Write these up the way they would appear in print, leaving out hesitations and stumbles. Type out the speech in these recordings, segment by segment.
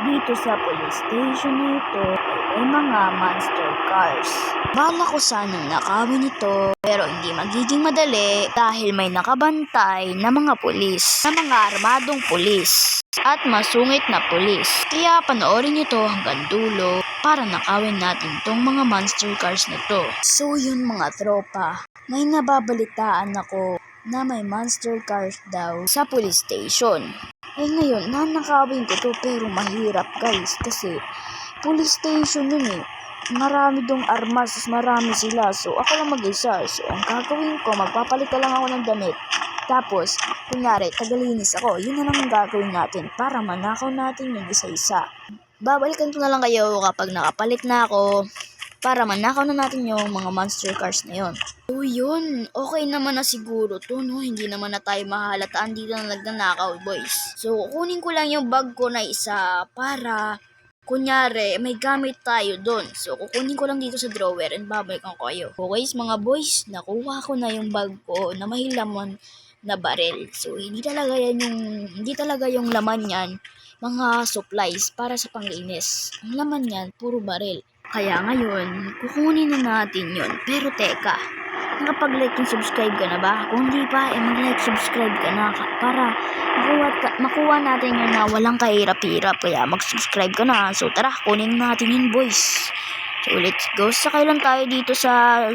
Dito sa police station na ito ay may mga monster cars. Bala ko sanang nakawin ito pero hindi magiging madali dahil may nakabantay na mga pulis, na mga armadong pulis at masungit na pulis. Kaya panoorin nyo to hanggang dulo para nakawin natin tong mga monster cars na to. So yun mga tropa, may nababalitaan ako na may monster cars daw sa police station. Ngayon, nanakawin ko to pero mahirap guys kasi police station yun eh. Marami dong armas, marami sila. So, ako lang mag-isa. So, ang gagawin ko, magpapalit lang ako ng damit. Tapos, kunyari, tagalinis ako. Yun na lang ang gagawin natin para manakaw natin yung isa-isa. Babalikan ko na lang kayo kapag nakapalit na ako para manakaw na natin yung mga monster cars na yun. So, yun. Okay naman na siguro to, no? Hindi naman na tayo mahalataan dito na nagnanakaw, boys. So, kunin ko lang yung bag ko na isa para kunyari, may gamit tayo doon. So, kukunin ko lang dito sa drawer and babalikan ko kayo. Okay, mga boys, nakuha ko na yung bag ko na may laman na barel. So, hindi talaga yung laman yan, mga supplies para sa panglinis. Ang laman yan, puro barel. Kaya ngayon, kukunin na natin yun. Pero teka, nakapag-like and subscribe ka na ba? Kung hindi pa, mag-like, subscribe ka na para makuha natin yun na walang kahirap-hirap. Kaya mag-subscribe ka na. So tara, kunin natin yun boys. So let's go. Sakay lang tayo dito sa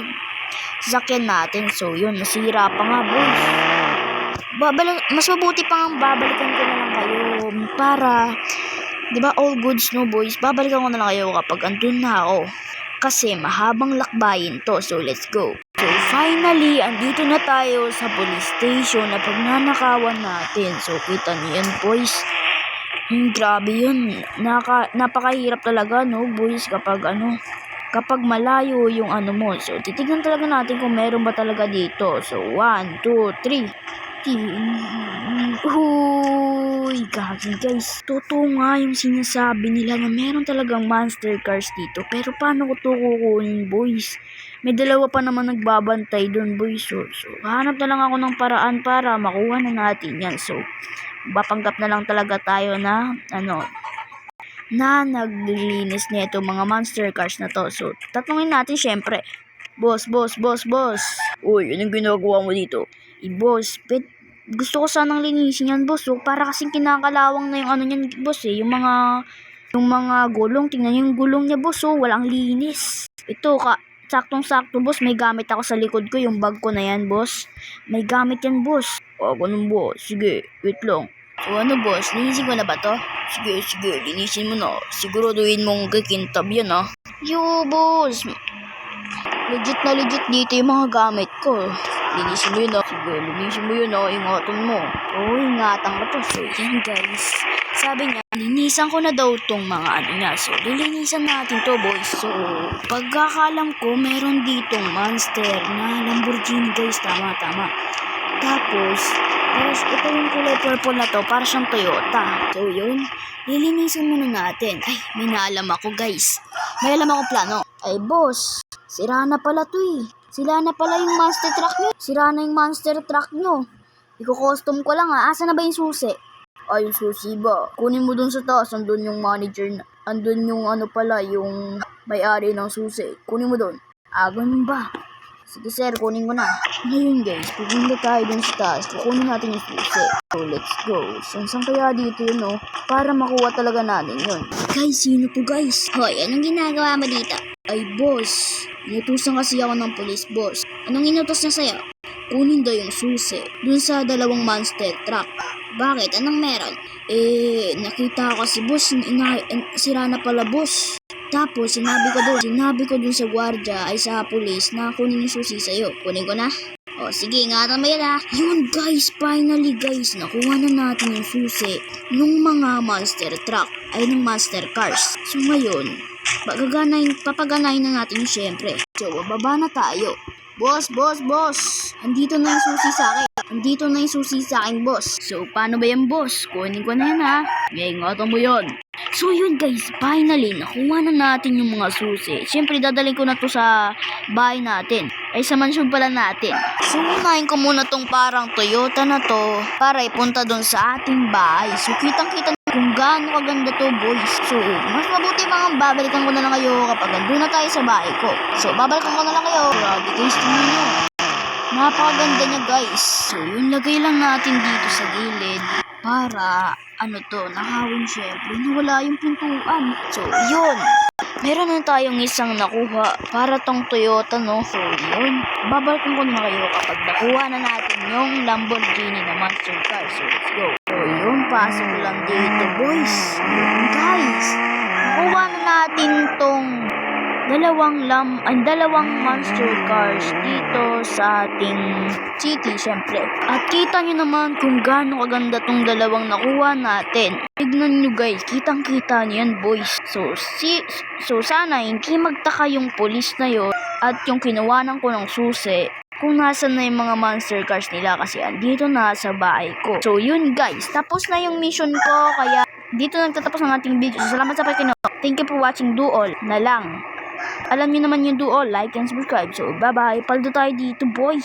sasakyan natin. So yun, nasira pa nga boys. Mas mabuti pang babalikan ko na lang kayo para, diba all goods no boys? Babalikan ko na lang kayo kapag andun na ako. Kasi mahabang lakbayin to. So let's go. So finally, andito na tayo sa police station na pagnanakawan natin. So kita niyo yan boys. Grabe yun. Napakahirap talaga no boys kapag malayo yung mo. So titignan talaga natin kung meron ba talaga dito. So 1, 2, 3. Uy, gagi guys. Totoo nga yung sinasabi nila na meron talagang monster cars dito. Pero paano ko to kukunin boys? May dalawa pa naman nagbabantay dun boys. So hanap na lang ako ng paraan para makuha na natin yan. So bapanggap na lang talaga tayo na na naglilinis nito mga monster cars na to. So tatanungin natin syempre. Boss. Uy, anong ginagawa mo dito? Boss, gusto ko sanang linisin yan, boss. So, para kasing kinakalawang na yung niyan, boss eh. Yung mga gulong. Tingnan yung gulong niya, boss. So, walang linis. Ito, saktong-sakto, boss. May gamit ako sa likod ko. Yung bag ko na yan, boss. May gamit yan, boss. Ganun, boss. Sige, wait lang. So, boss? Linisin ko na ba to? Sige. Linisin mo na. Siguraduhin mong kikintab yan, Yo, boss. Legit dito yung mga gamit ko. Linisin mo yun, Sige, linisin mo yun, ingatan mo. Ingatan ko to. So, yan guys. Sabi niya, linisan ko na daw tong mga niya. So, lilinisan natin to, boys. So, pagkakalam ko, meron ditong monster na Lamborghini, guys. Tama. Tapos ito yung kulay purple na to, para siyang Toyota. So, yun. Lilinisan muna natin. Ay, may naalam ako, guys. May alam akong plano. Ay, boss. Sira na pala to eh. Sira na pala yung monster truck nyo. Sira na yung monster truck nyo. Iko-custom ko lang Asa na ba yung susi? Yung susi ba? Kunin mo dun sa taas. Andun yung manager na. Andun yung yung may-ari ng susi. Kunin mo dun. Ganun ba? Sige sir, kunin ko na. Ngayon guys, pupunta tayo dun sa taas. Kukunin natin yung susi. So let's go. Saan kaya dito yun para makuha talaga natin yun. Guys, sino to guys? Hoy, anong ginagawa mo dito? Ay boss, inutusan kasi ako ng police boss. Anong inutos na sa'yo? Kunin daw yung susi dun sa dalawang monster truck. Bakit? Anong meron? Nakita ko si boss, sira na pala boss. Tapos sinabi ko dun sa gwardiya ay sa police na kunin yung susi sa'yo. Kunin ko na? Sige, ingatan mo yan Yun guys, finally guys, nakuha na natin yung susi nung mga monster truck ay ng monster cars. So ngayon, papaganahin na natin syempre. So, bababa na tayo. Boss. Andito na yung susi sa akin, boss. So, paano ba yan, boss? Kunin ko na yan, Ingatan mo yan. So, yun guys. Finally, nakuha na natin yung mga susi. Siyempre, dadalhin ko na to sa bahay natin. Ay, sa mansyon pala natin. So, unahin ko muna tong parang Toyota na to para ipunta doon sa ating bahay. So, kitang-kita kung kung gaano kaganda to, boys. So, mas mabuti mga babalikan ko na lang kayo kapag nandun na tayo sa bahay ko. So, babalikan ko na lang kayo. Grabe guys, tingnan nyo. Napakaganda niya guys. So, yun, lagay lang natin dito sa gilid para, nakawin syempre, nawala yung pintuan. So, yun. Meron na tayong isang nakuha para tong Toyota, no? So, yun. Babalikan ko na kayo kapag nakuha na natin yung Lamborghini na monster car. So, let's go. So, yun. Pasok lang dito, boys. Yun, guys. Nakuha na natin tong dalawang monster cars dito sa ating city, syempre. At kita nyo naman kung gaano kaganda tong dalawang nakuha natin. Tignan nyo guys, kitang-kita nyo yan, boys. So sana hindi magtaka yung police na yun at yung kinuwanan ko ng susi kung nasan na yung mga monster cars nila kasi andito na sa bahay ko. So yun guys, tapos na yung mission ko kaya dito nagtatapos ang ating video. So, salamat sa pagkinood. Thank you for watching. Do all na lang. Alam niyo naman yung do all, like and subscribe. So bye bye. Paldo tayo dito, boys.